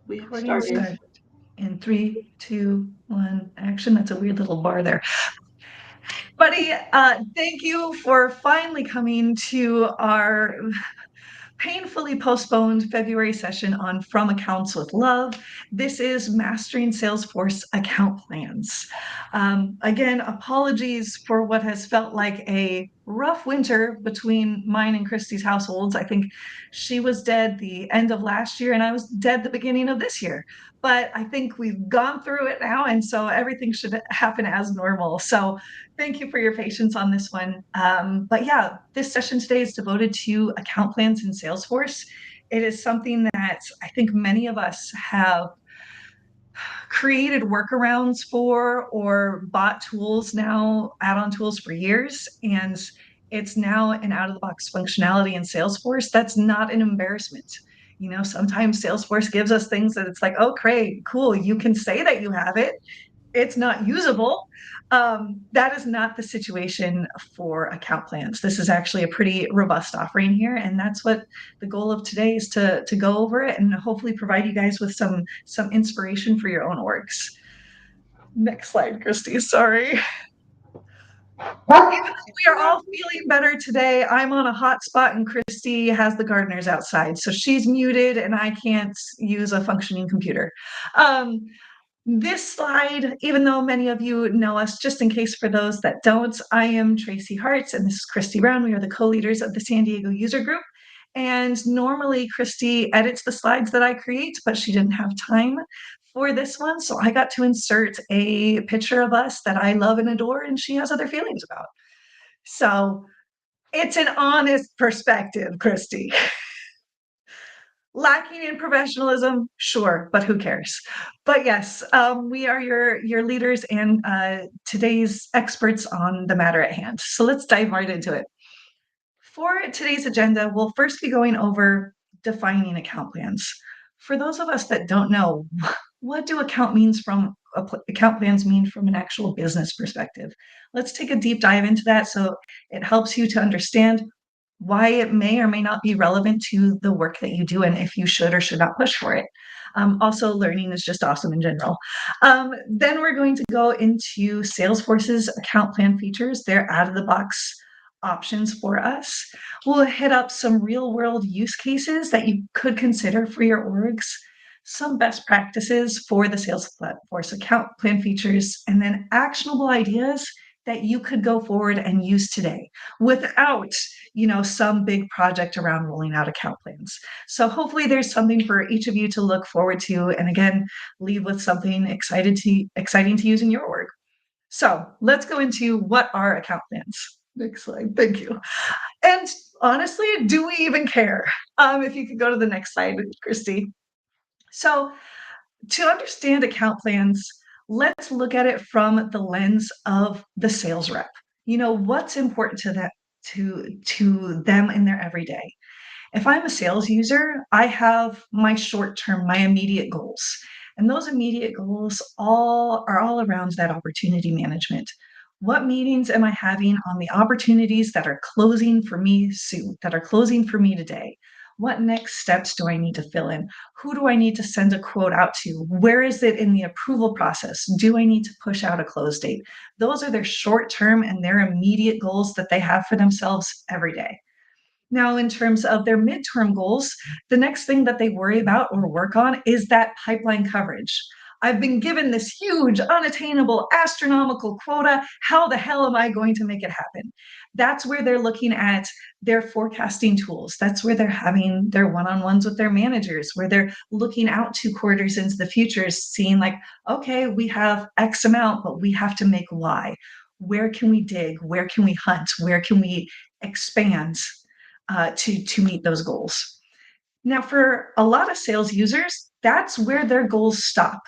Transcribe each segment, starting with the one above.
We have Recording started. start in 3, 2, 1, action. That's a weird little bar there. Buddy, thank you for finally coming to our painfully postponed February session on From Accounts with Love. This is Mastering Salesforce Account Plans. Again, apologies for what has felt like a rough winter between mine and Kristi's households. I think she was dead the end of last year and I was dead the beginning of this year. But I think we've gone through it now, and so everything should happen as normal. So thank you for your patience on this one. But yeah, this session today is devoted to account plans in Salesforce. It is something that I think many of us have created workarounds for or bought tools now, add-on tools for years. And it's now an out-of-the-box functionality in Salesforce that's not an embarrassment. You know, sometimes Salesforce gives us things that it's like, oh, great, cool. You can say that you have it, it's not usable. That is not the situation for account plans. This is actually a pretty robust offering here, and that's what the goal of today is to go over it and hopefully provide you guys with some inspiration for your own works. Next slide, Kristi. Sorry. We are all feeling better today. I'm on a hot spot, and Kristi has the gardeners outside, so she's muted, and I can't use a functioning computer. This slide, even though many of you know us, just in case for those that don't, I am Tracie Hart, and this is Kristi Brown. We are the co-leaders of the San Diego user group. And normally Kristi edits the slides that I create, but she didn't have time for this one. So I got to insert a picture of us that I love and adore, and she has other feelings about. So it's an honest perspective, Kristi. Lacking in professionalism, sure, but who cares? But yes, we are your leaders and today's experts on the matter at hand. So let's dive right into it. For today's agenda, we'll first be going over defining account plans. For those of us that don't know, what do account plans mean from an actual business perspective? Let's take a deep dive into that so it helps you to understand why it may or may not be relevant to the work that you do and if you should or should not push for it. Also, learning is just awesome in general. Then we're going to go into Salesforce's account plan features. They're out of the box options for us. We'll hit up some real world use cases that you could consider for your orgs, some best practices for the Salesforce account plan features, and then actionable ideas that you could go forward and use today without, some big project around rolling out account plans. So hopefully there's something for each of you to look forward to, and again, leave with something exciting to use in your org. So let's go into what are account plans. Next slide, thank you. And honestly, do we even care? If you could go to the next slide, Kristi. So to understand account plans, let's look at it from the lens of the sales rep. What's important to them in their everyday. If I'm a sales user, I have my short-term, my immediate goals. And those immediate goals are all around that opportunity management. What meetings am I having on the opportunities that are closing for me soon, that are closing for me today? What next steps do I need to fill in? Who do I need to send a quote out to? Where is it in the approval process? Do I need to push out a close date? Those are their short-term and their immediate goals that they have for themselves every day. Now, in terms of their midterm goals, the next thing that they worry about or work on is that pipeline coverage. I've been given this huge, unattainable, astronomical quota. How the hell am I going to make it happen? That's where they're looking at their forecasting tools. That's where they're having their one-on-ones with their managers, where they're looking out 2 quarters into the future, seeing like, okay, we have X amount, but we have to make Y. Where can we dig? Where can we hunt? Where can we expand to meet those goals? Now, for a lot of sales users, that's where their goals stop.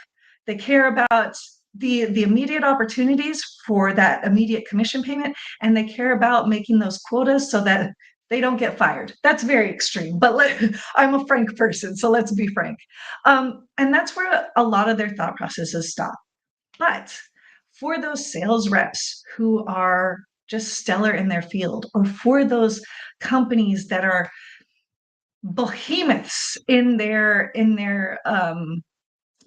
They care about the immediate opportunities for that immediate commission payment, and they care about making those quotas so that they don't get fired. That's very extreme, but I'm a frank person, so let's be frank. And that's where a lot of their thought processes stop. But for those sales reps who are just stellar in their field, or for those companies that are behemoths in their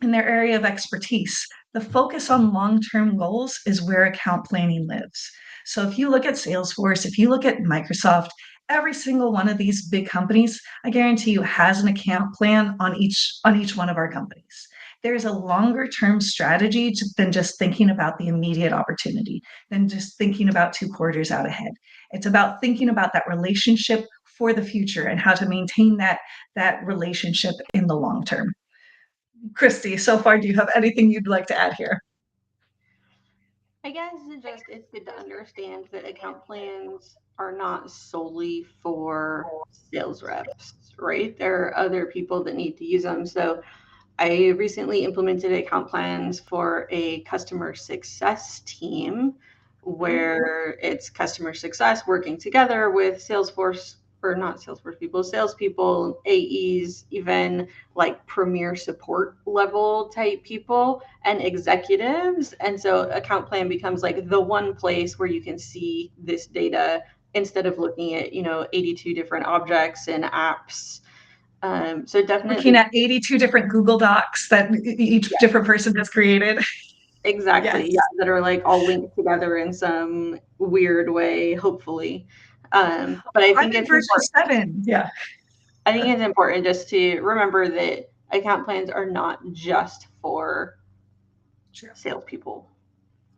in their area of expertise. The focus on long-term goals is where account planning lives. So if you look at Salesforce, if you look at Microsoft, every single one of these big companies, I guarantee you, has an account plan on each one of our companies. There's a longer term strategy than just thinking about the immediate opportunity, than just thinking about 2 quarters out ahead. It's about thinking about that relationship for the future and how to maintain that relationship in the long term. Kristi, so far, do you have anything you'd like to add here? I guess it's good to understand that account plans are not solely for sales reps, right? There are other people that need to use them. So I recently implemented account plans for a customer success team where it's customer success working together with Salesforce, or not Salesforce people, salespeople, AEs, even like premier support level type people and executives. And so account plan becomes like the one place where you can see this data instead of looking at, 82 different objects and apps. So Looking definitely. at 82 different Google Docs that each different person has created. Exactly. Yeah, Yes. that are like all linked together in some weird way, hopefully. But I I'm think in it's version important. 7. Yeah. I think it's important just to remember that account plans are not just for True. salespeople.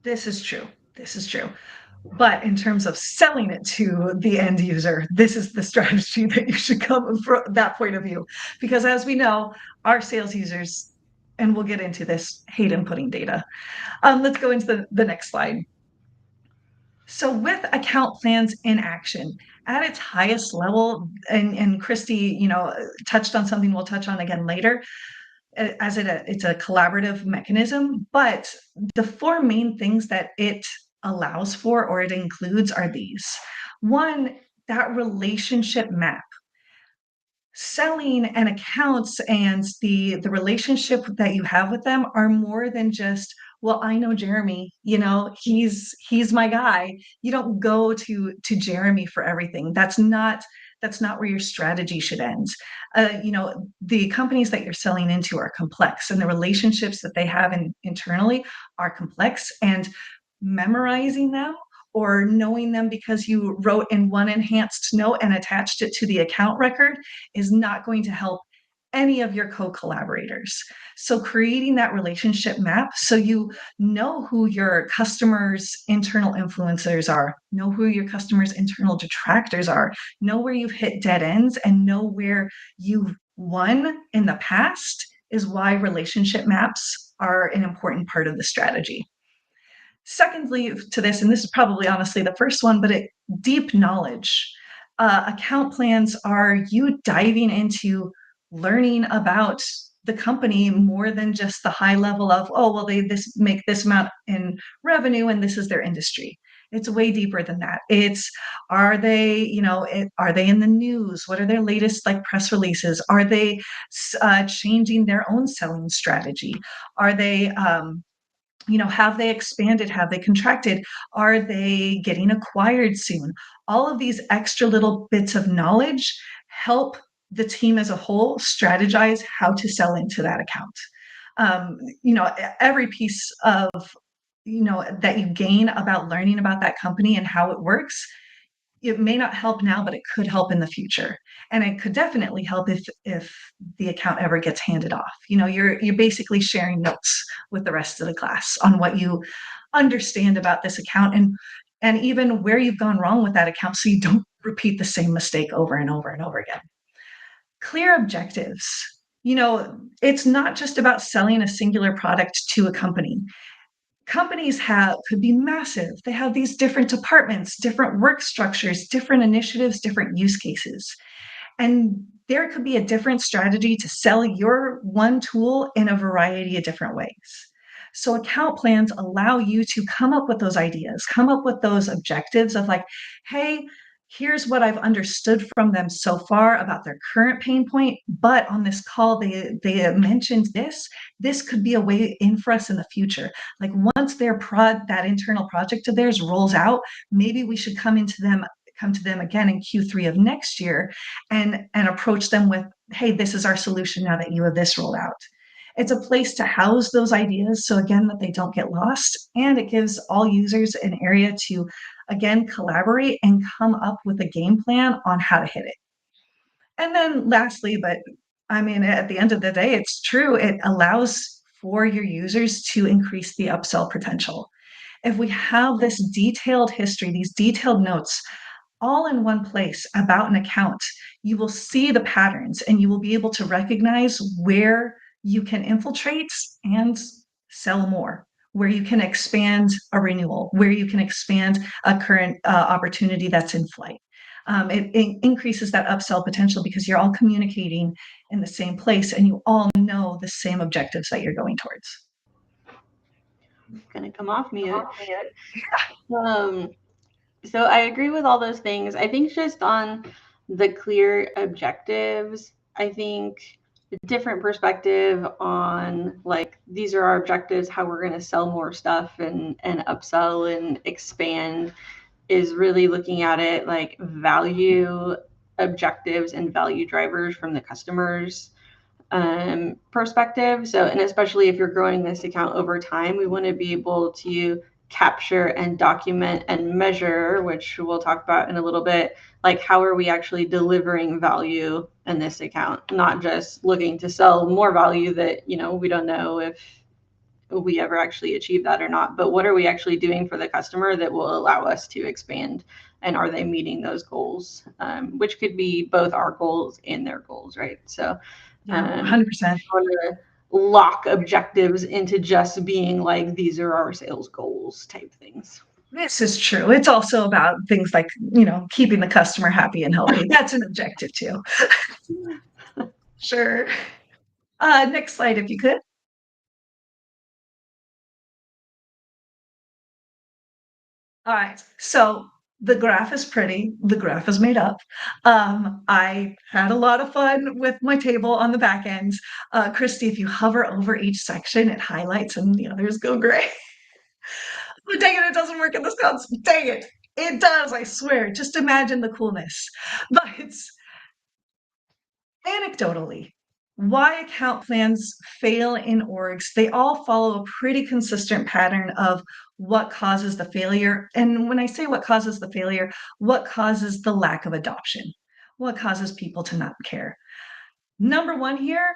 This is true. This is true. But in terms of selling it to the end user, this is the strategy that you should come from that point of view. Because as we know, our sales users, and we'll get into this, hate inputting data. Let's go into the next slide. So with account plans in action at its highest level, and Kristi, touched on something we'll touch on again later, as it's a collaborative mechanism, but the four main things that it allows for or it includes are these. One, that relationship map. Selling and accounts and the relationship that you have with them are more than just, well, I know Jeremy, he's my guy. You don't go to Jeremy for everything. That's not where your strategy should end. The companies that you're selling into are complex, and the relationships that they have internally are complex, and memorizing them or knowing them because you wrote in one enhanced note and attached it to the account record is not going to help any of your co-collaborators. So creating that relationship map so you know who your customers' internal influencers are, know who your customers' internal detractors are, know where you've hit dead ends, and know where you've won in the past is why relationship maps are an important part of the strategy. Secondly, to this, and this is probably honestly the first one, but deep knowledge. Account plans are you diving into learning about the company more than just the high level of, oh, well, they this make this amount in revenue and this is their industry. It's way deeper than that. It's, are they in the news? What are their latest like press releases? Are they changing their own selling strategy? Are they have they expanded? Have they contracted? Are they getting acquired soon? All of these extra little bits of knowledge help the team as a whole strategize how to sell into that account. Every piece of, that you gain about learning about that company and how it works, it may not help now, but it could help in the future. And it could definitely help if the account ever gets handed off. You're basically sharing notes with the rest of the class on what you understand about this account and even where you've gone wrong with that account so you don't repeat the same mistake over and over and over again. Clear objectives. It's not just about selling a singular product to a company. Companies could be massive. They have these different departments, different work structures, different initiatives, different use cases. And there could be a different strategy to sell your one tool in a variety of different ways. So account plans allow you to come up with those ideas, come up with those objectives of like, hey, here's what I've understood from them so far about their current pain point. But on this call, they mentioned this could be a way in for us in the future. Like once that internal project of theirs rolls out, maybe we should come to them again in Q3 of next year and approach them with, hey, this is our solution now that you have this rolled out. It's a place to house those ideas so, again, that they don't get lost. And it gives all users an area to, again, collaborate and come up with a game plan on how to hit it. And then, lastly, but I mean, at the end of the day, it's true, it allows for your users to increase the upsell potential. If we have this detailed history, these detailed notes, all in one place about an account, you will see the patterns and you will be able to recognize where you can infiltrate and sell more, where you can expand a renewal, where you can expand a current opportunity that's in flight. It increases that upsell potential because you're all communicating in the same place and you all know the same objectives that you're going towards. Gonna come off mute. Um, so I agree with all those things. I think just on the clear objectives, I think a different perspective on like these are our objectives, how we're going to sell more stuff and upsell and expand is really looking at it like value objectives and value drivers from the customers perspective. So, and especially if you're growing this account over time, we want to be able to capture and document and measure, which we'll talk about in a little bit, like how are we actually delivering value in this account, not just looking to sell more value that, you know, we don't know if we ever actually achieve that or not, but what are we actually doing for the customer that will allow us to expand, and are they meeting those goals, which could be both our goals and their goals, right? So Yeah, 100%. want to lock objectives into just being like these are our sales goals type things. This is true. It's also about things like, keeping the customer happy and healthy. That's an objective too. Sure. Next slide, if you could. All right. So the graph is pretty. The graph is made up. I had a lot of fun with my table on the back end. Kristi, if you hover over each section, it highlights and the others go gray. Oh, dang it, it doesn't work in this console. Dang it. It does, I swear. Just imagine the coolness. But anecdotally, why account plans fail in orgs, they all follow a pretty consistent pattern of what causes the failure. And when I say what causes the failure, what causes the lack of adoption? What causes people to not care? Number one here,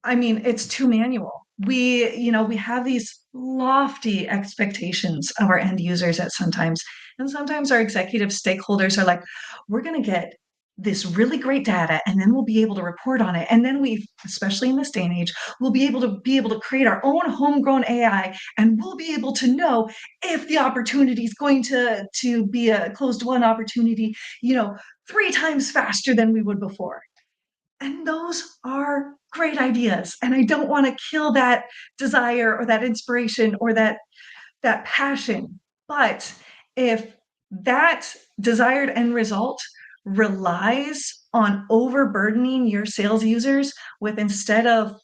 I mean, it's too manual. We have these lofty expectations of our end users at sometimes. And sometimes our executive stakeholders are like, we're going to get this really great data and then we'll be able to report on it. And then especially in this day and age, we'll be able to create our own homegrown AI and we'll be able to know if the opportunity is going to be a closed won opportunity, 3 times faster than we would before. And those are great ideas. And I don't want to kill that desire or that inspiration or that passion. But if that desired end result relies on overburdening your sales users with, instead of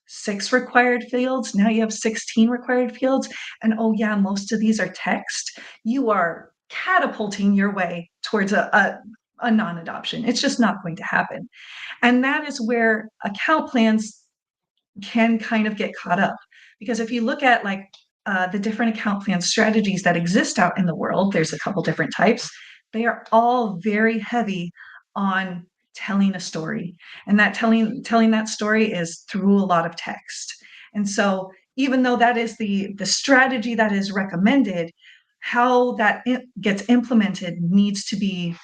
6 required fields, now you have 16 required fields, and oh yeah, most of these are text, you are catapulting your way towards a non-adoption. It's just not going to happen. And that is where account plans can kind of get caught up. Because if you look at like the different account plan strategies that exist out in the world, there's a couple different types. They are all very heavy on telling a story. And that telling that story is through a lot of text. And so even though that is the strategy that is recommended, how that gets implemented needs to be,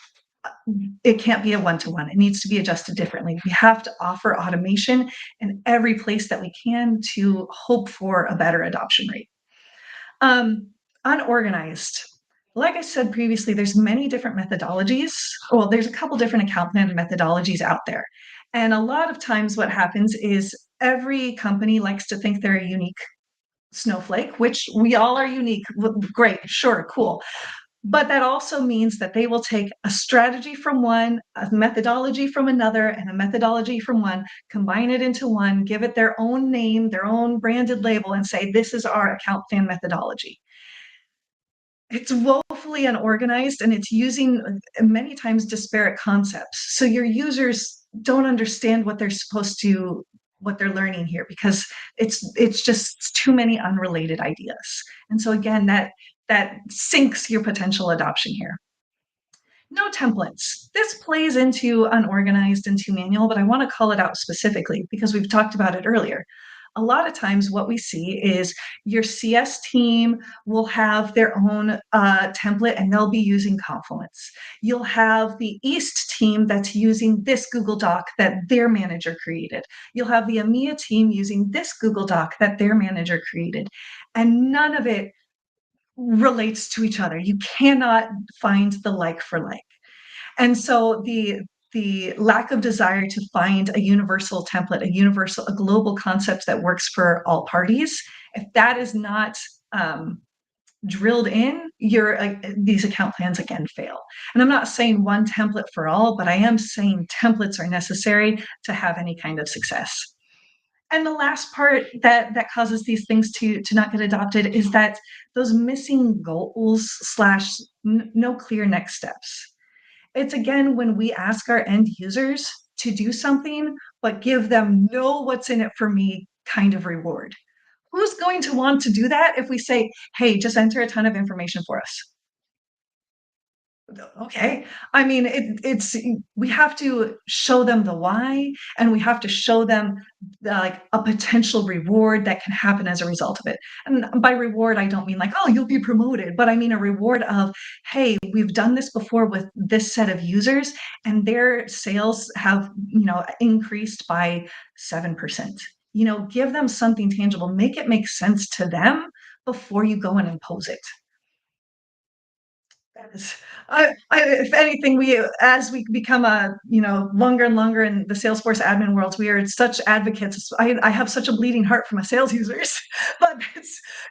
it can't be a one-to-one. It needs to be adjusted differently. We have to offer automation in every place that we can to hope for a better adoption rate. Unorganized. Like I said previously, there's many different methodologies. Well, there's a couple different account plan methodologies out there. And a lot of times what happens is every company likes to think they're a unique snowflake, which we all are unique. Great, sure, cool. But that also means that they will take a strategy from one, a methodology from another, and a methodology from one, combine it into one, give it their own name, their own branded label, and say, this is our account plan methodology. It's woefully unorganized and it's using many times disparate concepts. So your users don't understand what they're supposed to what they're learning here, because it's just too many unrelated ideas. And so again, that sinks your potential adoption here. No templates. This plays into unorganized and too manual, but I want to call it out specifically because we've talked about it earlier. A lot of times, what we see is your CS team will have their own template and they'll be using Confluence. You'll have the East team that's using this Google Doc that their manager created. You'll have the EMEA team using this Google Doc that their manager created. And none of it relates to each other. You cannot find the like for like. And so the lack of desire to find a universal template, a global concept that works for all parties, if that is not drilled in, these account plans again fail. And I'm not saying one template for all, but I am saying templates are necessary to have any kind of success. And the last part that causes these things to not get adopted is that those missing goals slash no clear next steps. It's again when we ask our end users to do something, but give them no what's in it for me kind of reward. Who's going to want to do that if we say, hey, just enter a ton of information for us? Okay. I mean, it's we have to show them the why, and we have to show them like a potential reward that can happen as a result of it. And by reward, I don't mean like, oh, you'll be promoted, but I mean a reward of, hey, we've done this before with this set of users, and their sales have, increased by 7%. Give them something tangible, make it make sense to them before you go and impose it. If anything, as we become longer and longer in the Salesforce admin worlds, we are such advocates. I have such a bleeding heart for my sales users, but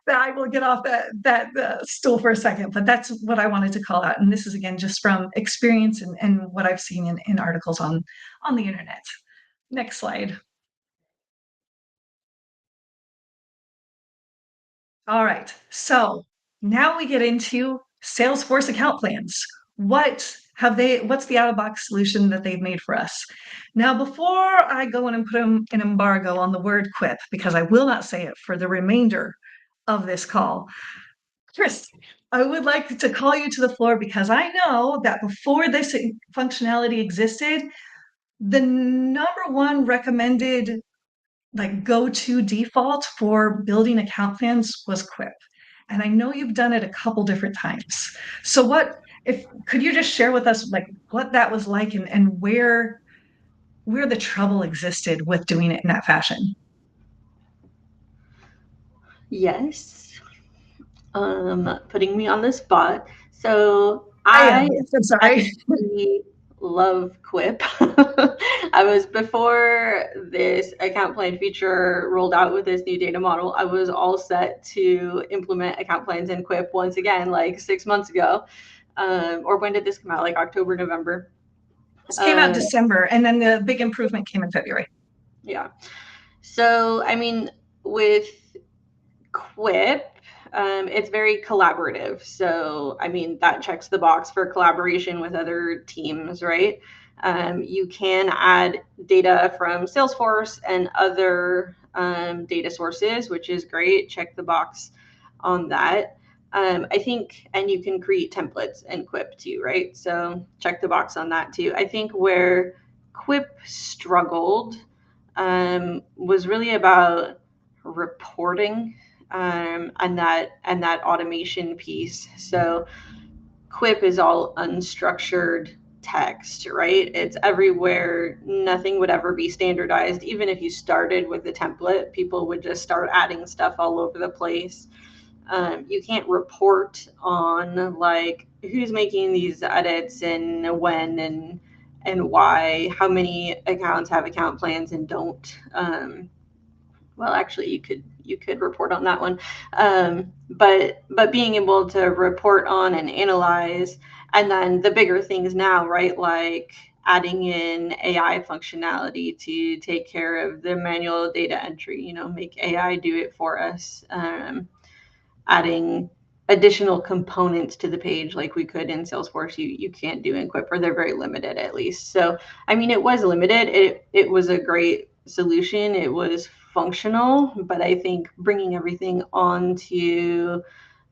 I will get off that stool for a second. But that's what I wanted to call out, and this is again just from experience and what I've seen in articles on the internet. Next slide. All right, so now we get into Salesforce account plans. What's the out-of-box solution that they've made for us? Now, before I go in and put an embargo on the word quip, because I will not say it for the remainder of this call, Kristi, I would like to call you to the floor because I know that before this functionality existed, the number one recommended like go-to default for building account plans was Quip. And I know you've done it a couple different times. So could you just share with us like what that was like and where the trouble existed with doing it in that fashion? Yes. Putting me on the spot. So I I am. I'm sorry. actually love Quip. I was before this account plan feature rolled out with this new data model. I was all set to implement account plans in Quip once again, like 6 months ago. Or when did this come out? Like October, November. This came out Uh, December, and then the big improvement came in February. yeah. So I mean, with Quip, it's very collaborative. So, I mean, that checks the box for collaboration with other teams, right? You can add data from Salesforce and other data sources, which is great. Check the box on that. I think, and you can create templates in Quip too, right? So, check the box on that too. I think where Quip struggled was really about reporting and that automation piece. So Quip is all unstructured text, right? It's everywhere. Nothing would ever be standardized. Even if you started with a template, people would just start adding stuff all over the place. You can't report on like who's making these edits and when and why. How many accounts have account plans and don't. Well, actually, you could report on that one, but being able to report on and analyze, and then the bigger things now, right? Like adding in AI functionality to take care of the manual data entry. Make AI do it for us. Adding additional components to the page like we could in Salesforce, you can't do in Quip, or they're very limited at least. So I mean, it was limited. It was a great solution. It was functional, but I think bringing everything onto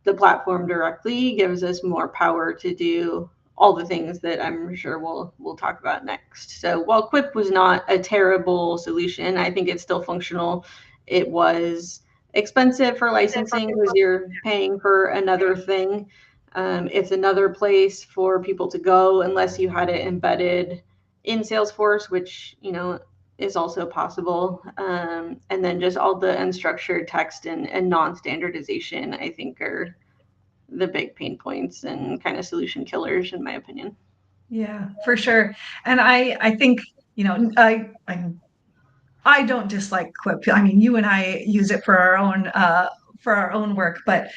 the platform directly gives us more power to do all the things that I'm sure we'll talk about next. So while Quip was not a terrible solution, I think it's still functional. It was expensive for licensing because you're paying for another thing. It's another place for people to go unless you had it embedded in Salesforce, which is also possible. And then just all the unstructured text and non-standardization, I think, are the big pain points and kind of solution killers, in my opinion. Yeah, for sure. And I think, I don't dislike Quip. I mean, you and I use it for our own work, but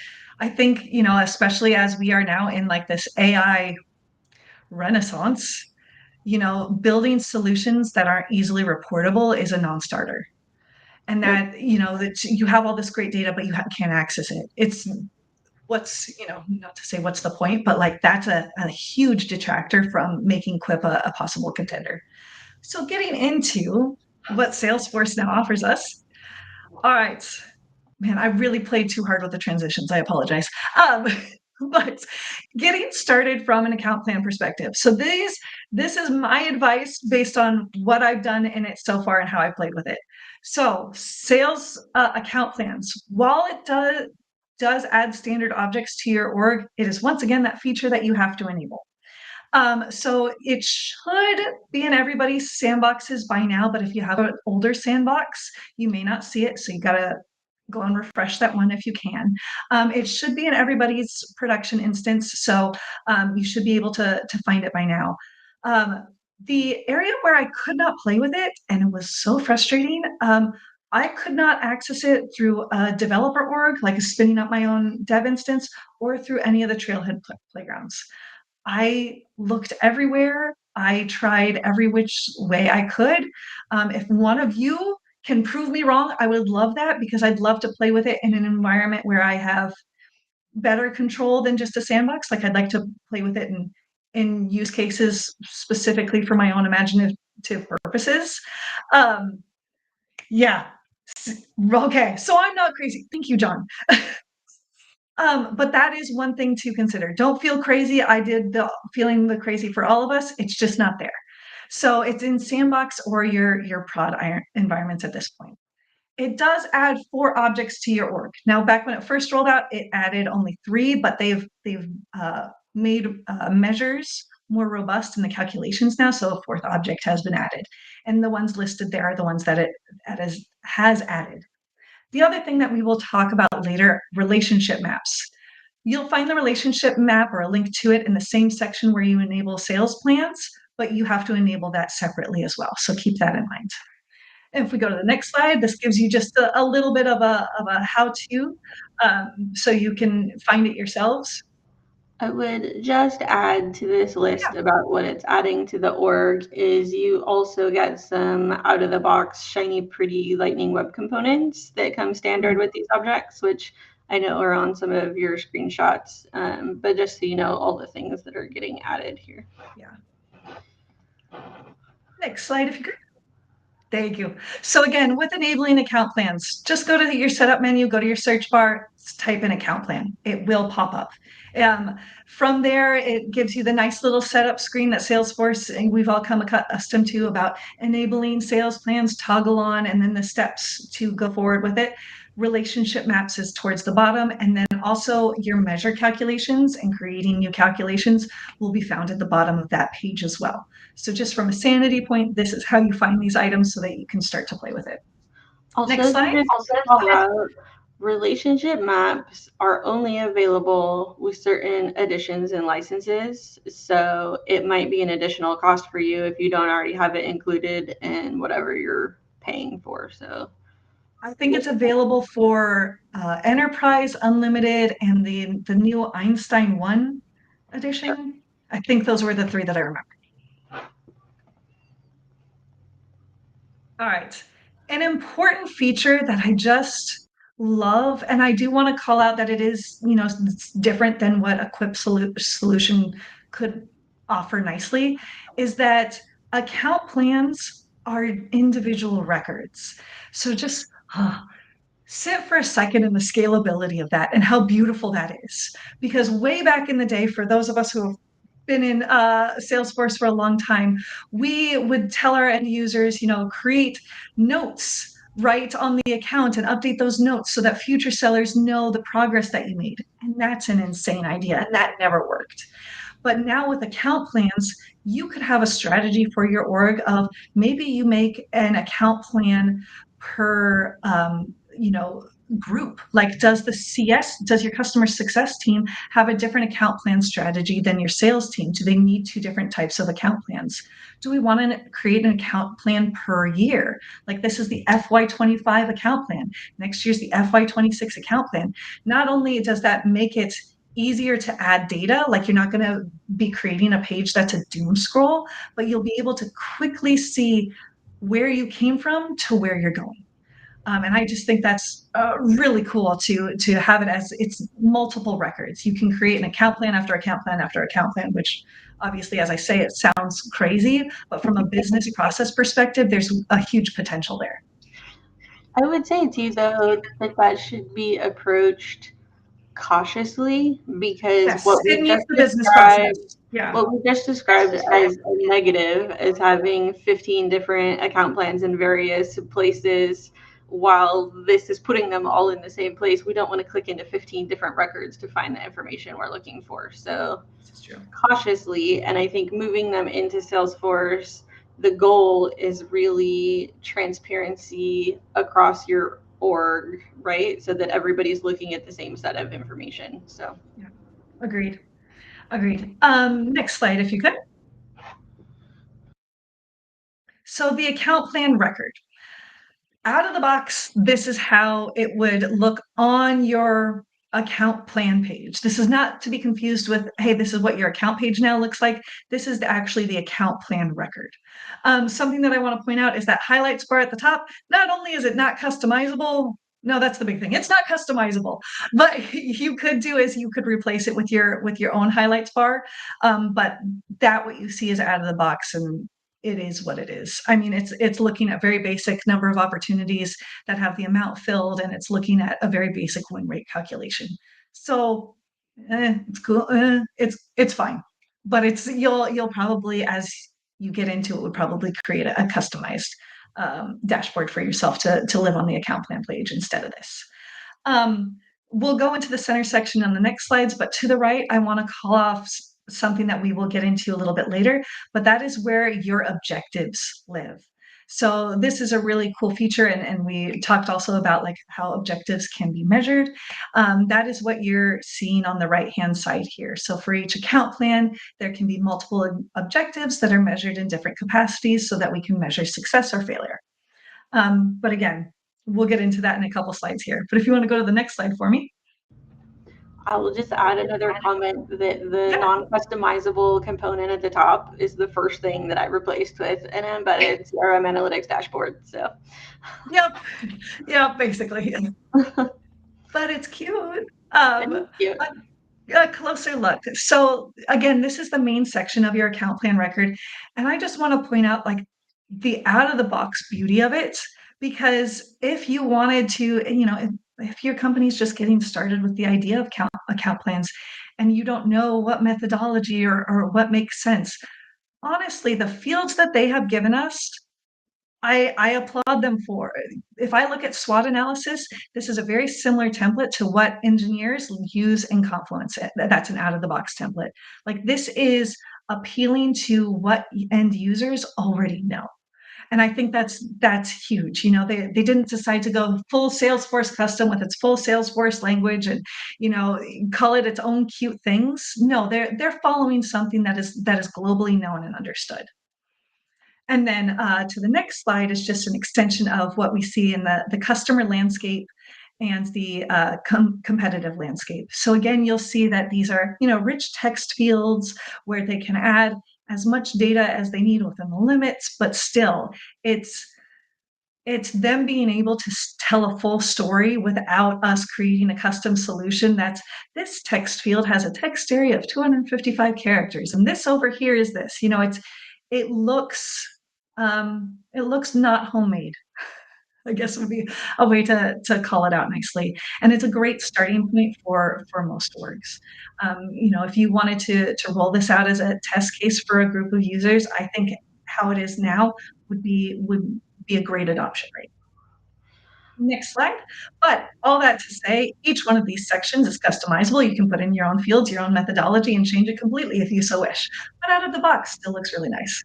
I think, especially as we are now in like this AI renaissance, building solutions that aren't easily reportable is a non-starter. And Yep. that, that you have all this great data, but can't access it. It's what's, not to say what's the point, but like that's a huge detractor from making Quip a possible contender. So getting into what Salesforce now offers us. All right, man, I really played too hard with the transitions. I apologize. Um, but getting started from an account plan perspective. So this is my advice based on what I've done in it so far and how I played with it. So sales account plans, while it does add standard objects to your org, it is once again that feature that you have to enable. So it should be in everybody's sandboxes by now, but if you have an older sandbox, you may not see it. So you gotta go and refresh that one if you can. It should be in everybody's production instance, so you should be able to find it by now. The area where I could not play with it, and it was so frustrating, I could not access it through a developer org, like spinning up my own dev instance, or through any of the Trailhead playgrounds. I looked everywhere. I tried every which way I could. If one of you can prove me wrong, I would love that because I'd love to play with it in an environment where I have better control than just a sandbox. Like I'd like to play with it in use cases specifically for my own imaginative purposes. Um, yeah. Okay. So I'm not crazy. Thank you, John. But that is one thing to consider. Don't feel crazy. I did the feeling the crazy for all of us. It's just not there. So it's in sandbox or your prod environments at this point. It does add 4 objects to your org. Now, back when it first rolled out, it added only 3, but they've made measures more robust in the calculations now. So a 4th object has been added, and the ones listed there are the ones that it has added. The other thing that we will talk about later, relationship maps. You'll find the relationship map or a link to it in the same section where you enable sales plans, but you have to enable that separately as well. So keep that in mind. And if we go to the next slide, this gives you just a little bit of a how-to, so you can find it yourselves. I would just add to this list about what it's adding to the org is you also get some out of the box shiny pretty lightning web components that come standard with these objects, which I know are on some of your screenshots. But just so you know all the things that are getting added here. Yeah. Next slide, if you could. Thank you. So again, with enabling account plans, just go to your setup menu, go to your search bar, type in account plan. It will pop up. From there, it gives you the nice little setup screen that Salesforce and we've all come accustomed to about enabling sales plans, toggle on, and then the steps to go forward with it. Relationship maps is towards the bottom, and then also your measure calculations and creating new calculations will be found at the bottom of that page as well. So just from a sanity point, this is how you find these items so that you can start to play with it. Next Also, slide. just call out relationship maps are only available with certain additions and licenses. So it might be an additional cost for you if you don't already have it included in whatever you're paying for. So I think it's available for Enterprise, Unlimited, and the new Einstein 1 edition. I think those were the 3 that I remember. All right. An important feature that I just love, and I do want to call out that it is, it's different than what a Quip solution could offer nicely, is that account plans are individual records. So just sit for a second in the scalability of that and how beautiful that is. Because way back in the day, for those of us who have been in Salesforce for a long time, we would tell our end users, create notes right on the account and update those notes so that future sellers know the progress that you made. And that's an insane idea. And that never worked. But now with account plans, you could have a strategy for your org of maybe you make an account plan per group. Like, does your customer success team have a different account plan strategy than your sales team? Do they need two different types of account plans? Do we want to create an account plan per year? Like, this is the FY25 account plan, next year's the FY26 account plan. Not only does that make it easier to add data, like you're not going to be creating a page that's a doom scroll, but you'll be able to quickly see where you came from to where you're going. And I just think that's really cool to have it as it's multiple records. You can create an account plan after account plan after account plan, which obviously, as I say, it sounds crazy, but from a business process perspective, there's a huge potential there. I would say too, though, that that should be approached cautiously because Yes, it needs the business described process. Yeah. what we just described as a negative is having 15 different account plans in various places. While this is putting them all in the same place, we don't want to click into 15 different records to find the information we're looking for. So This is true. cautiously, and I think moving them into Salesforce, the goal is really transparency across your org, right? So that everybody's looking at the same set of information. So Yeah. Agreed. Agreed. Next slide, if you could. So the account plan record. Out of the box, this is how it would look on your account plan page. This is not to be confused with, hey, this is what your account page now looks like. This is actually the account plan record. Something that I want to point out is that highlights bar at the top. Not only is it not customizable, no, that's the big thing. It's not customizable. But you could do is you could replace it with your own highlights bar. But that what you see is out of the box, and it is what it is. I mean, it's looking at very basic number of opportunities that have the amount filled, and it's looking at a very basic win rate calculation. So it's cool. It's fine, but it's you'll probably, as you get into it, would probably create a customized dashboard for yourself to live on the account plan page instead of this. Um, we'll go into the center section on the next slides, but to the right, I want to call off something that we will get into a little bit later, but that is where your objectives live. So this is a really cool feature, and we talked also about like how objectives can be measured. That is what you're seeing on the right-hand side here. So for each account plan, there can be multiple objectives that are measured in different capacities so that we can measure success or failure. But again, we'll get into that in a couple slides here. But if you want to go to the next slide for me. I will just add another comment that the Yeah. non-customizable component at the top is the first thing that I replaced with an embedded CRM analytics dashboard. So, Yep. Yeah, basically. But it's cute. thank you. A closer look. So again, this is the main section of your account plan record. And I just want to point out like the out of the box beauty of it, because if you wanted to, if your company's just getting started with the idea of account plans and you don't know what methodology or what makes sense, honestly, the fields that they have given us, I applaud them for. If I look at SWOT analysis, this is a very similar template to what engineers use in Confluence. That's an out of the box template. Like this is appealing to what end users already know. And I think that's huge. They didn't decide to go full Salesforce custom with its full Salesforce language and call it its own cute things. No, they're following something that is globally known and understood. And then to the next slide is just an extension of what we see in the customer landscape and the competitive landscape. So again, you'll see that these are rich text fields where they can add as much data as they need within the limits, but still it's them being able to tell a full story without us creating a custom solution. That's this text field has a text area of 255 characters, and this over here is this. It looks It looks not homemade, I guess would be a way to call it out nicely. And it's a great starting point for most orgs. If you wanted to roll this out as a test case for a group of users, I think how it is now would be a great adoption rate. Next slide. But all that to say, each one of these sections is customizable. You can put in your own fields, your own methodology, and change it completely if you so wish. But out of the box, still looks really nice.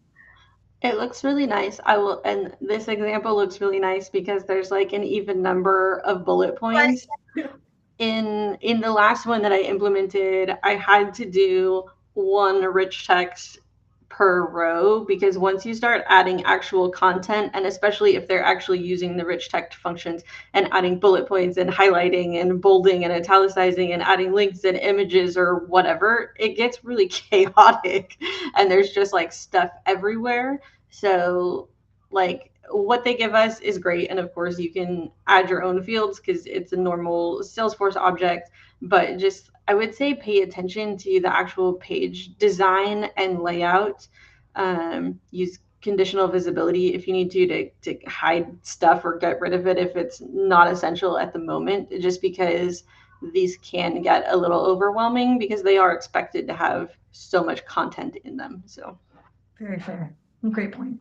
It looks really nice. And this example looks really nice because there's like an even number of bullet points. Right. In the last one that I implemented, I had to do one rich text per row, because once you start adding actual content, and especially if they're actually using the rich text functions and adding bullet points and highlighting and bolding and italicizing and adding links and images or whatever, it gets really chaotic and there's just like stuff everywhere. So like what they give us is great, and of course you can add your own fields because it's a normal Salesforce object, but just I would say pay attention to the actual page design and layout. Use conditional visibility if you need to hide stuff or get rid of it if it's not essential at the moment, just because these can get a little overwhelming because they are expected to have so much content in them. So Very fair. Great point.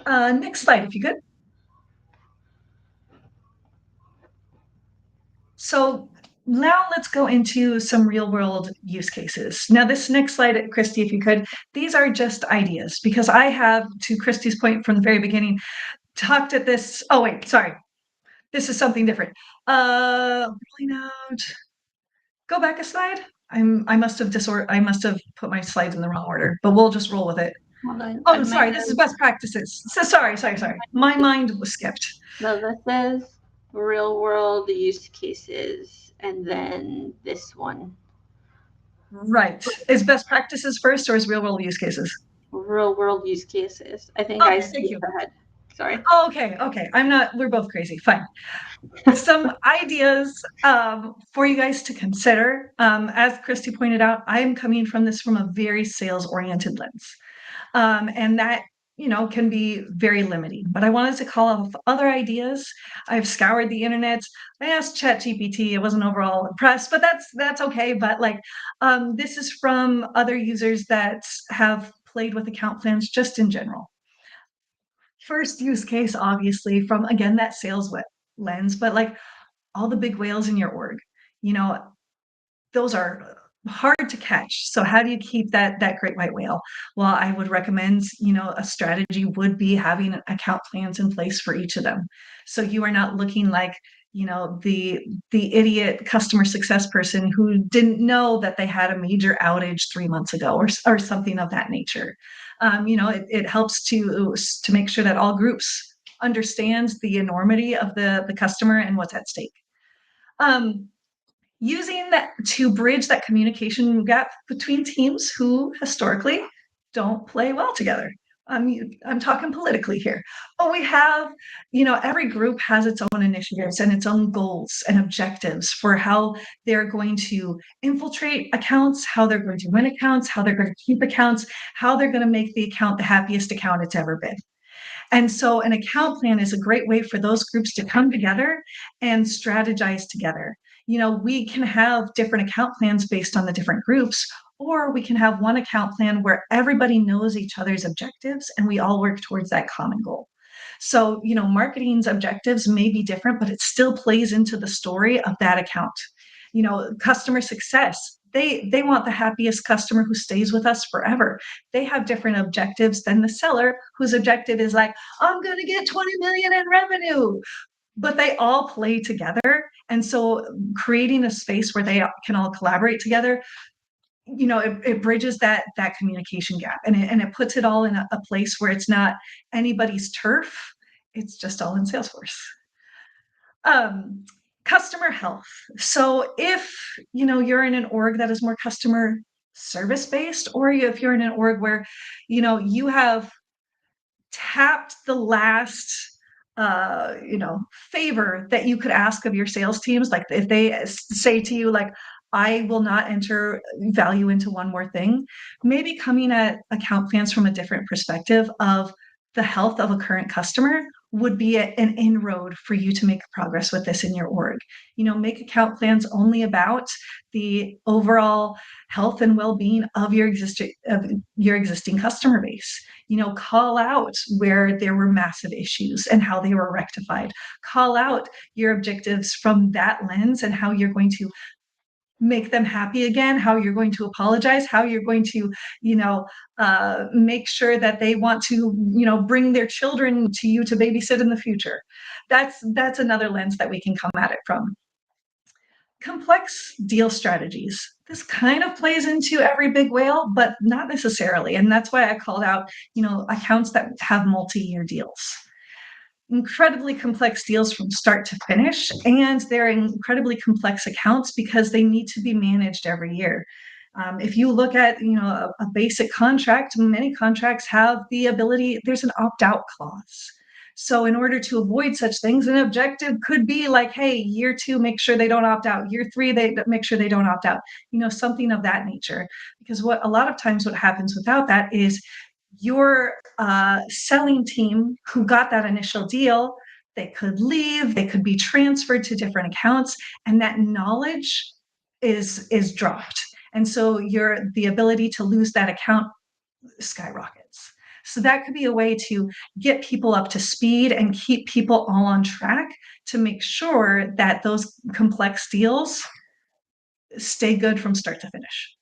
Next slide, if you could. So now let's go into some real world use cases. Now, this next slide, Kristi, if you could, these are just ideas because I have, to Kristi's point from the very beginning, talked at this. Oh, wait, sorry. This is something different. Rolling out. Go back a slide. I must have put my slides in the wrong order, but we'll just roll with it. Oh, I'm sorry. This is best practices. So sorry. My mind was skipped. No, this says real world use cases, and then this one. Right. Is best practices first or is real world use cases? Real world use cases. I think I Okay, thank skipped you. ahead. Sorry. Oh, okay. We're both crazy. Fine. Some ideas for you guys to consider. As Kristi pointed out, I am coming from this from a very sales oriented lens. And that can be very limiting, but I wanted to call off other ideas. I've scoured the internet. I asked ChatGPT. I wasn't overall impressed, but that's okay. But like this is from other users that have played with account plans just in general. First use case, obviously, from again that sales lens, but like all the big whales in your org, you know those are hard to catch. So how do you keep that great white whale? Well, I would recommend, a strategy would be having account plans in place for each of them. So you are not looking like, the idiot customer success person who didn't know that they had a major outage 3 months ago or something of that nature. It helps to make sure that all groups understands the enormity of the customer and what's at stake. Um, Using that to bridge that communication gap between teams who historically don't play well together. I'm talking politically here, but we have, every group has its own initiatives and its own goals and objectives for how they're going to infiltrate accounts, how they're going to win accounts, how they're going to keep accounts, how they're going to make the account the happiest account it's ever been. And so an account plan is a great way for those groups to come together and strategize together. We can have different account plans based on the different groups, or we can have one account plan where everybody knows each other's objectives and we all work towards that common goal. So, marketing's objectives may be different, but it still plays into the story of that account. Customer success, they want the happiest customer who stays with us forever. They have different objectives than the seller whose objective is like, I'm going to get 20 million in revenue, but they all play together. And so creating a space where they can all collaborate together, it bridges that communication gap, and it puts it all in a place where it's not anybody's turf. It's just all in Salesforce. Um, Customer health. So if you're in an org that is more customer service based, or if you're in an org where you have tapped the last favor that you could ask of your sales teams, like if they say to you like, I will not enter value into one more thing, maybe coming at account plans from a different perspective of the health of a current customer would be an inroad for you to make progress with this in your org. Make account plans only about the overall health and well-being of your existing customer base. Call out where there were massive issues and how they were rectified. Call out your objectives from that lens and how you're going to make them happy again, how you're going to apologize, how you're going to, make sure that they want to, bring their children to you to babysit in the future. That's another lens that we can come at it from. Complex deal strategies. This kind of plays into every big whale, but not necessarily. And that's why I called out, accounts that have multi-year deals. Incredibly complex deals from start to finish, and they're incredibly complex accounts because they need to be managed every year. If you look at a basic contract, many contracts have the ability, there's an opt-out clause. So in order to avoid such things, an objective could be like, hey, year 2, make sure they don't opt out. Year 3, they make sure they don't opt out. Something of that nature. Because what a lot of times what happens without that is your selling team who got that initial deal, they could leave, they could be transferred to different accounts, and that knowledge is dropped. And so the ability to lose that account skyrockets. So that could be a way to get people up to speed and keep people all on track to make sure that those complex deals stay good from start to finish.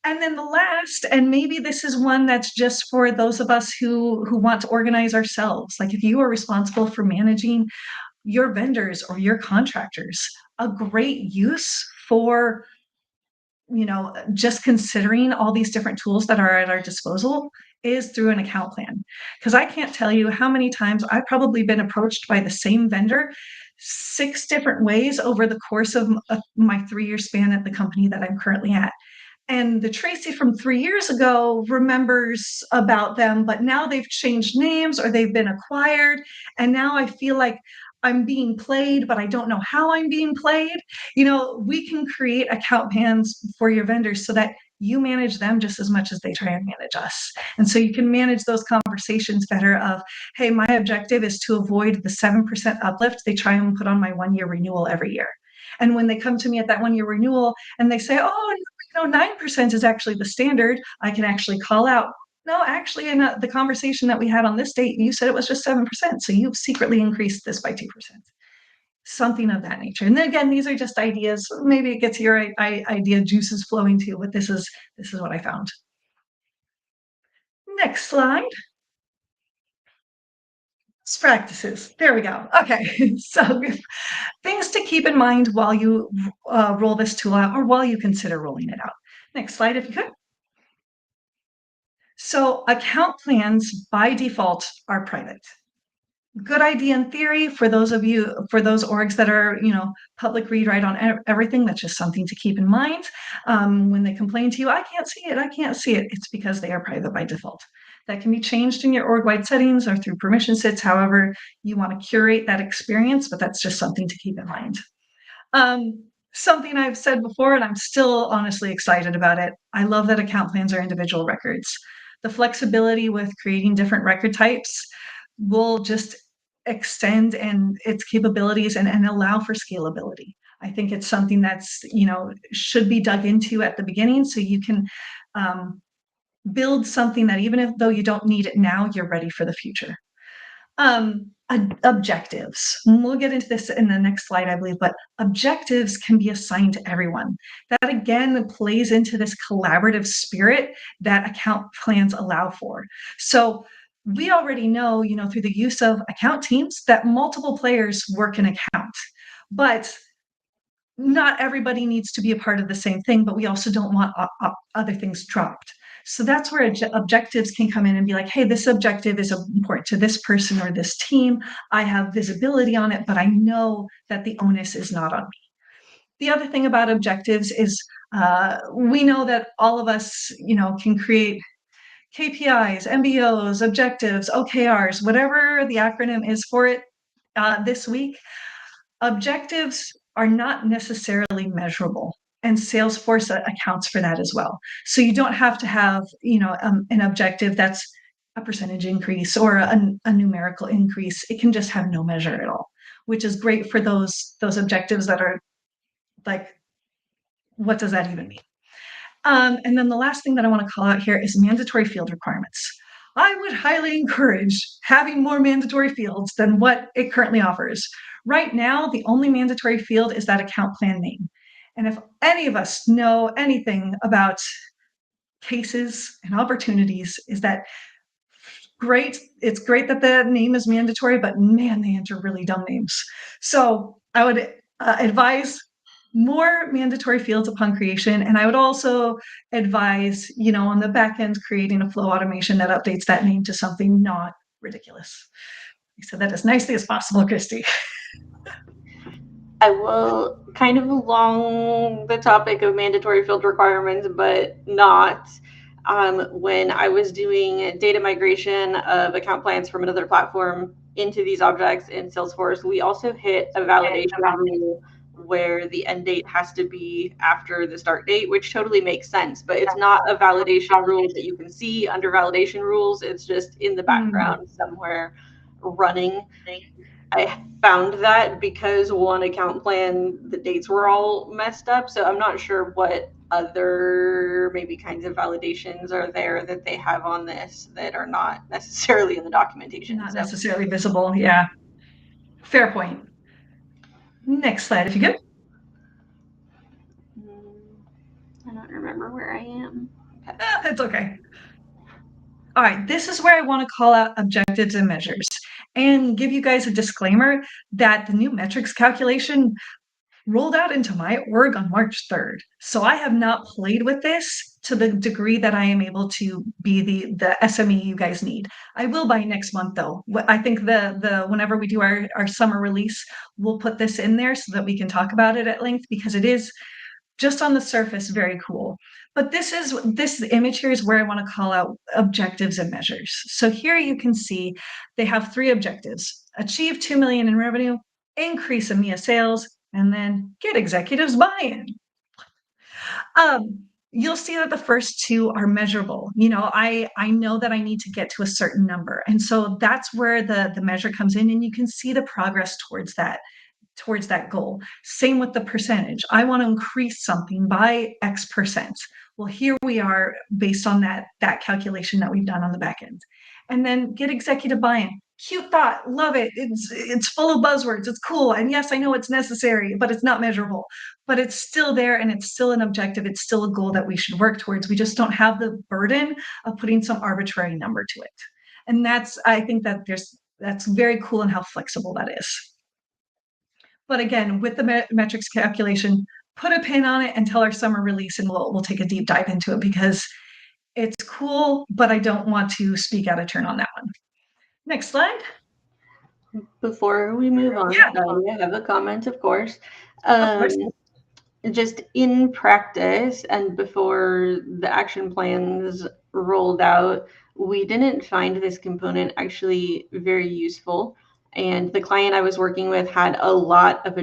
And then the last, and maybe this is one that's just for those of us who want to organize ourselves. Like if you are responsible for managing your vendors or your contractors, a great use for just considering all these different tools that are at our disposal is through an account plan. Because I can't tell you how many times I've probably been approached by the same vendor 6 different ways over the course of my 3-year span at the company that I'm currently at. And the Tracie from 3 years ago remembers about them, but now they've changed names or they've been acquired. And now I feel like I'm being played, but I don't know how I'm being played. We can create account plans for your vendors so that you manage them just as much as they try and manage us. And so you can manage those conversations better of, hey, my objective is to avoid the 7% uplift they try and put on my 1-year renewal every year. And when they come to me at that 1-year renewal and they say, oh, 9% is actually the standard, I can actually call out, no, actually, in the conversation that we had on this date, you said it was just 7%. So you've secretly increased this by 2%. Something of that nature. And then again, these are just ideas. Maybe it gets your idea juices flowing too, but this is what I found. Next slide. Best practices. There we go. Okay. So things to keep in mind while you roll this tool out or while you consider rolling it out. Next slide, if you could. So account plans by default are private. Good idea in theory for those orgs that are, public read write on everything. That's just something to keep in mind. When they complain to you, I can't see it. It's because they are private by default. That can be changed in your org-wide settings or through permission sets, however you want to curate that experience, but that's just something to keep in mind. Something I've said before, and I'm still honestly excited about it. I love that account plans are individual records. The flexibility with creating different record types will just extend and its capabilities and allow for scalability. I think it's something that's, should be dug into at the beginning so you can build something that even though you don't need it now, you're ready for the future. Objectives. We'll get into this in the next slide, I believe, but objectives can be assigned to everyone. That again plays into this collaborative spirit that account plans allow for. So we already know, through the use of account teams that multiple players work an account, but not everybody needs to be a part of the same thing, but we also don't want other things dropped. So that's where objectives can come in and be like, hey, this objective is important to this person or this team. I have visibility on it, but I know that the onus is not on me. The other thing about objectives is we know that all of us, can create KPIs, MBOs, objectives, OKRs, whatever the acronym is for it this week. Objectives are not necessarily measurable, and Salesforce accounts for that as well. So you don't have to have, an objective that's a percentage increase or a numerical increase. It can just have no measure at all, which is great for those objectives that are like, what does that even mean? And then the last thing that I want to call out here is mandatory field requirements. I would highly encourage having more mandatory fields than what it currently offers. Right now, the only mandatory field is that account plan name. And if any of us know anything about cases and opportunities, is that great. It's great that the name is mandatory, but man, they enter really dumb names. So I would advise more mandatory fields upon creation. And I would also advise, on the back end, creating a flow automation that updates that name to something not ridiculous. I said that as nicely as possible, Kristi. I will kind of along the topic of mandatory field requirements, but not. When I was doing data migration of account plans from another platform into these objects in Salesforce, we also hit a validation rule where the end date has to be after the start date, which totally makes sense. But it's not a validation rule that you can see under validation rules. It's just in the background somewhere running. I found that because one account plan, the dates were all messed up. So I'm not sure what other maybe kinds of validations are there that they have on this that are not necessarily in the documentation. Not necessarily visible. Yeah. Fair point. Next slide, if you could. I don't remember where I am. Okay. It's okay. All right, this is where I want to call out objectives and measures and give you guys a disclaimer that the new metrics calculation rolled out into my org on March 3rd. So I have not played with this to the degree that I am able to be the SME you guys need. I will by next month though. I think the whenever we do our summer release, we'll put this in there so that we can talk about it at length because it is just on the surface very cool. But this image here is where I want to call out objectives and measures. So here you can see they have 3 objectives: achieve 2 million in revenue, increase EMEA sales, and then get executives buy-in. You'll see that the first 2 are measurable. I know that I need to get to a certain number, and so that's where the measure comes in, and you can see the progress towards that goal. Same with the percentage. I want to increase something by X percent. Well, here we are based on that calculation that we've done on the back end. And then get executive buy-in. Cute thought, love it. It's full of buzzwords. It's cool. And yes, I know it's necessary, but it's not measurable. But it's still there and it's still an objective. It's still a goal that we should work towards. We just don't have the burden of putting some arbitrary number to it. And I think that's very cool in how flexible that is. But again, with the metrics calculation, put a pin on it until our summer release, and we'll take a deep dive into it because it's cool, but I don't want to speak out of turn on that one. Next slide. Before we move on, Yeah. I have a comment, of course. Of course. Just in practice and before the action plans rolled out, we didn't find this component actually very useful. And the client I was working with had a lot of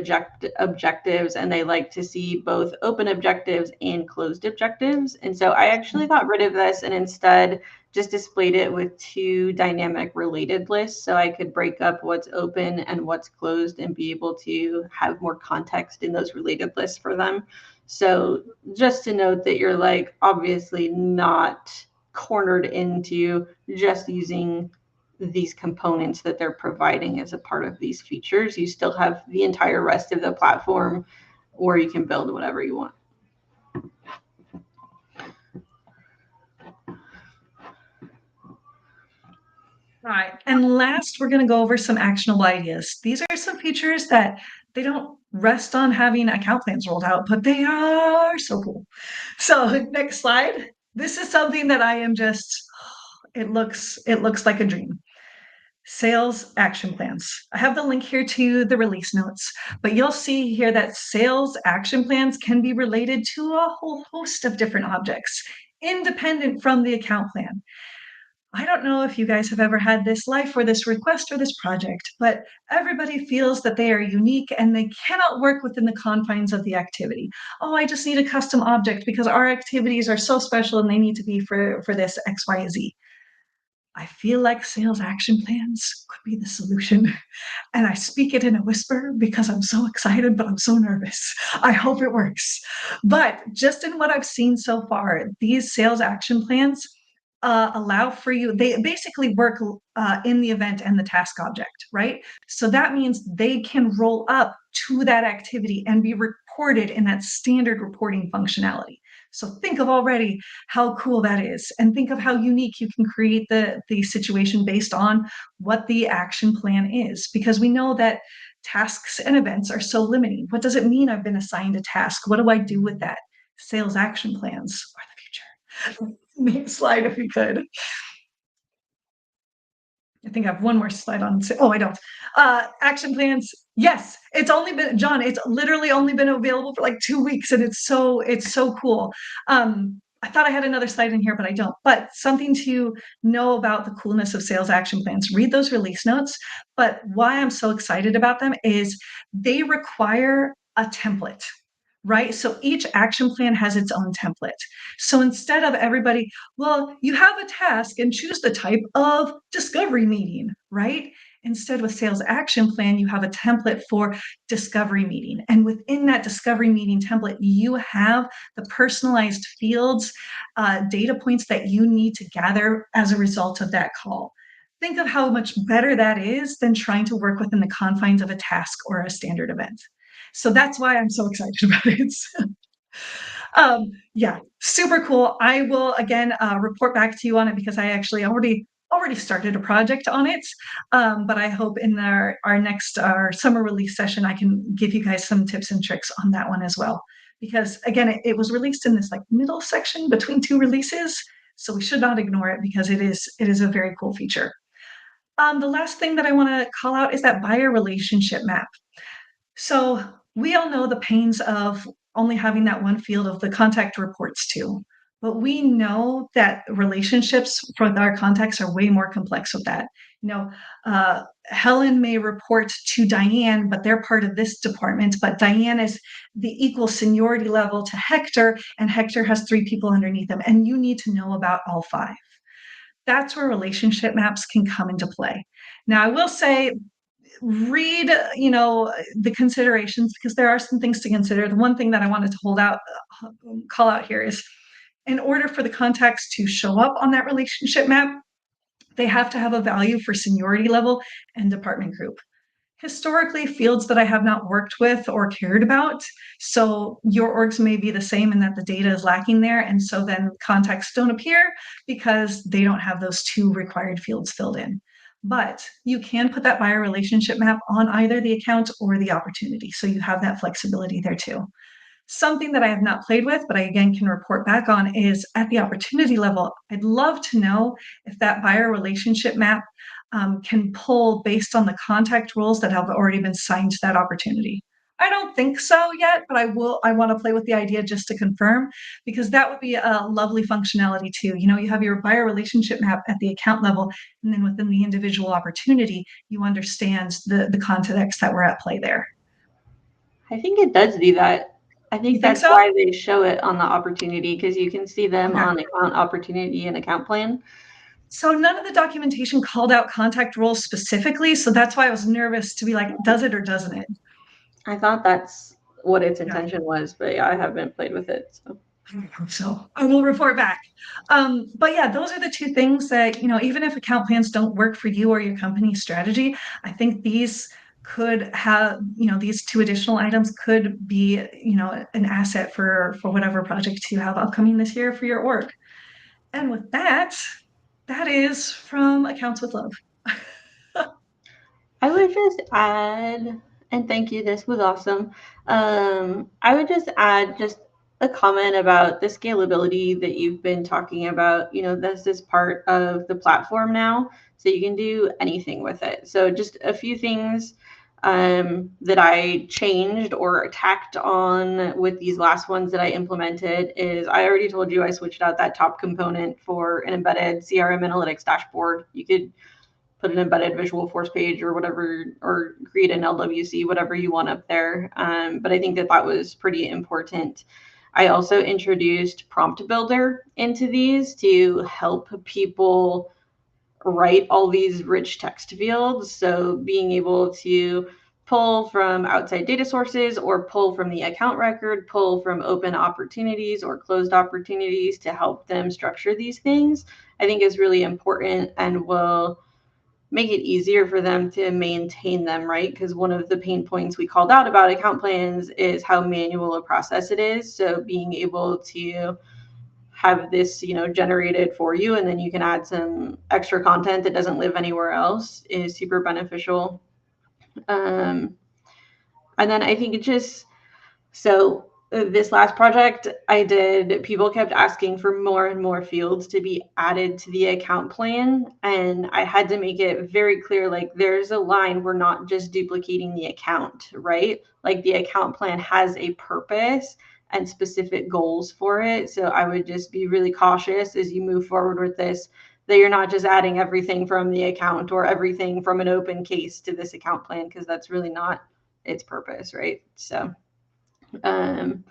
objectives, and they like to see both open objectives and closed objectives. And so I actually got rid of this and instead just displayed it with 2 dynamic related lists so I could break up what's open and what's closed and be able to have more context in those related lists for them. So just to note that you're like obviously not cornered into just using these components that they're providing as a part of these features. You still have the entire rest of the platform where you can build whatever you want. Right. And last, we're going to go over some actionable ideas. These are some features that they don't rest on having account plans rolled out, but they are so cool. So next slide. This is something that I am just, it looks like a dream. Sales action plans. I have the link here to the release notes, but you'll see here that sales action plans can be related to a whole host of different objects, independent from the account plan. I don't know if you guys have ever had this life or this request or this project, but everybody feels that they are unique and they cannot work within the confines of the activity. Oh, I just need a custom object because our activities are so special and they need to be for this X, Y, Z. I feel like sales action plans could be the solution. And I speak it in a whisper because I'm so excited, but I'm so nervous. I hope it works. But just in what I've seen so far, these sales action plans allow for you, they basically work in the event and the task object, right? So that means they can roll up to that activity and be reported in that standard reporting functionality. So think of already how cool that is, and think of how unique you can create the situation based on what the action plan is, because we know that tasks and events are so limiting. What does it mean I've been assigned a task? What do I do with that? Sales action plans are the future. Next slide, if you could. I think I have one more slide on. Oh, I don't. Action plans. Yes, it's only been, John, it's literally only been available for like 2 weeks, and it's so cool. I thought I had another slide in here, but I don't. But something to know about the coolness of sales action plans. Read those release notes. But why I'm so excited about them is they require a template, right? So each action plan has its own template. So instead of everybody, well, you have a task and choose the type of discovery meeting, right? Instead, with sales action plan, you have a template for discovery meeting. And within that discovery meeting template, you have the personalized fields, data points that you need to gather as a result of that call. Think of how much better that is than trying to work within the confines of a task or a standard event. So that's why I'm so excited about it. Yeah, super cool. I will again report back to you on it because I actually already started a project on it. But I hope in our next our summer release session I can give you guys some tips and tricks on that one as well. Because again, it was released in this like middle section between two releases, so we should not ignore it because it is a very cool feature. The last thing that I want to call out is that buyer relationship map. So we all know the pains of only having that one field of the contact reports to, but we know that relationships for our contacts are way more complex with that. You know, Helen may report to Diane, but they're part of this department, but Diane is the equal seniority level to Hector, and Hector has 3 people underneath him, and you need to know about all 5. That's where relationship maps can come into play. Now, I will say read the considerations because there are some things to consider. The one thing that I wanted to call out here is in order for the contacts to show up on that relationship map, they have to have a value for seniority level and department group. Historically, fields that I have not worked with or cared about, so your orgs may be the same in that the data is lacking there, and so then contacts don't appear because they don't have those 2 required fields filled in. But you can put that buyer relationship map on either the account or the opportunity, so you have that flexibility there too. Something that I have not played with, but I again can report back on, is at the opportunity level. I'd love to know if that buyer relationship map can pull based on the contact roles that have already been signed to that opportunity. I don't think so yet, but I want to play with the idea just to confirm, because that would be a lovely functionality too. You have your buyer relationship map at the account level, and then within the individual opportunity, you understand the context that were at play there. I think it does do that. I You think think that's so? why they show it on the opportunity because you can see them Okay. on account opportunity and account plan. So none of the documentation called out contact roles specifically, so that's why I was nervous to be like, does it or doesn't it? I thought that's what its Yeah. intention was, but yeah, I haven't played with it. So I hope so. I will report back. But yeah, those are the 2 things that, even if account plans don't work for you or your company's strategy, I think these could have, these 2 additional items could be, an asset for whatever projects you have upcoming this year for your org. And with that, that is from Accounts with Love. I would just add, and thank you, this was awesome. I would just add just a comment about the scalability that you've been talking about. This is part of the platform now, so you can do anything with it. So just a few things that I changed or tacked on with these last ones that I implemented is I already told you I switched out that top component for an embedded CRM analytics dashboard. You could put an embedded visual force page or whatever, or create an LWC, whatever you want up there. But I think that was pretty important. I also introduced Prompt Builder into these to help people write all these rich text fields. So being able to pull from outside data sources or pull from the account record, pull from open opportunities or closed opportunities to help them structure these things, I think is really important and will make it easier for them to maintain them, right? Because one of the pain points we called out about account plans is how manual a process it is. So being able to have this, generated for you, and then you can add some extra content that doesn't live anywhere else is super beneficial. Um, and then I think it just so this last project I did, people kept asking for more and more fields to be added to the account plan. And I had to make it very clear, like there's a line, we're not just duplicating the account, right? Like the account plan has a purpose and specific goals for it. So I would just be really cautious as you move forward with this, that you're not just adding everything from the account or everything from an open case to this account plan, because that's really not its purpose, right? So um,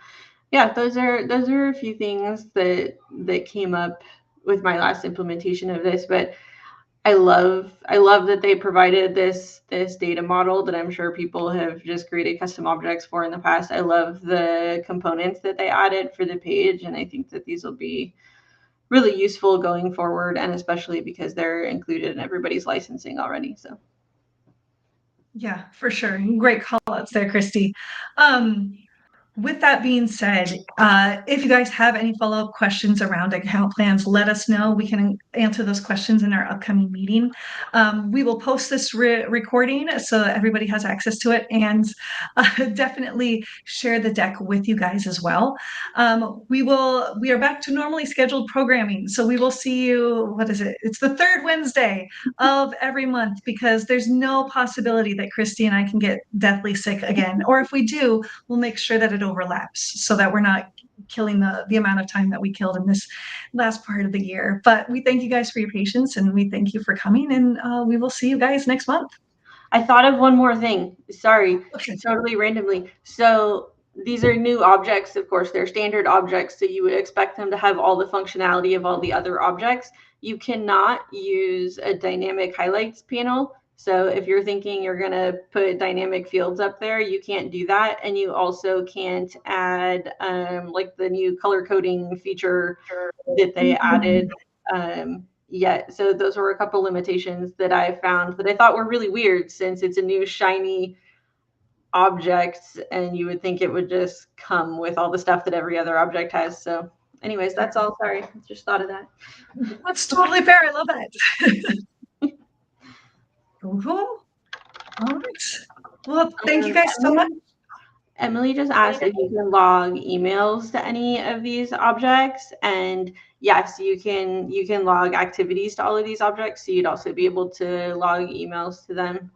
yeah, those are a few things that came up with my last implementation of this. But I love that they provided this data model that I'm sure people have just created custom objects for in the past. I love the components that they added for the page, and I think that these will be really useful going forward, and especially because they're included in everybody's licensing already. So Yeah, for sure. Great call outs there, Kristi. With that being said, if you guys have any follow-up questions around account plans, let us know. We can answer those questions in our upcoming meeting. We will post this recording so everybody has access to it, and definitely share the deck with you guys as well. We are back to normally scheduled programming. So we will see you, what is it? It's the third Wednesday of every month, because there's no possibility that Kristi and I can get deathly sick again. Or if we do, we'll make sure that it overlaps so that we're not killing the amount of time that we killed in this last part of the year. But we thank you guys for your patience, and we thank you for coming, and we will see you guys next month. I thought of one more thing. Sorry, Okay. totally randomly. So these are new objects. Of course, they're standard objects, so you would expect them to have all the functionality of all the other objects. You cannot use a dynamic highlights panel. So if you're thinking you're going to put dynamic fields up there, you can't do that. And you also can't add like the new color coding feature that they added yet. So those were a couple limitations that I found that I thought were really weird, since it's a new shiny object and you would think it would just come with all the stuff that every other object has. So anyways, that's all. Sorry, just thought of that. That's totally fair. I love that. Cool. All right. Well, thank you guys so much. Emily just asked if you can log emails to any of these objects, and yes, you can log activities to all of these objects, so you'd also be able to log emails to them.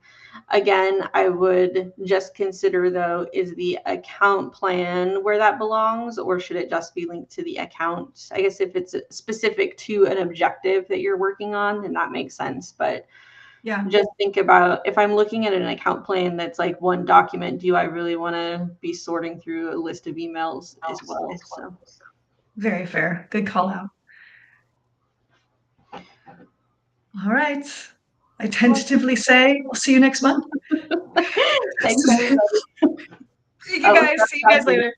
Again, I would just consider, though, is the account plan where that belongs, or should it just be linked to the account? I guess if it's specific to an objective that you're working on, then that makes sense. But Yeah. just think about, if I'm looking at an account plan that's like one document, do I really want to be sorting through a list of emails as well? So Very fair. Good call out. All right. I tentatively say we'll see you next month. Thanks, everybody. Thank you guys. See you guys later.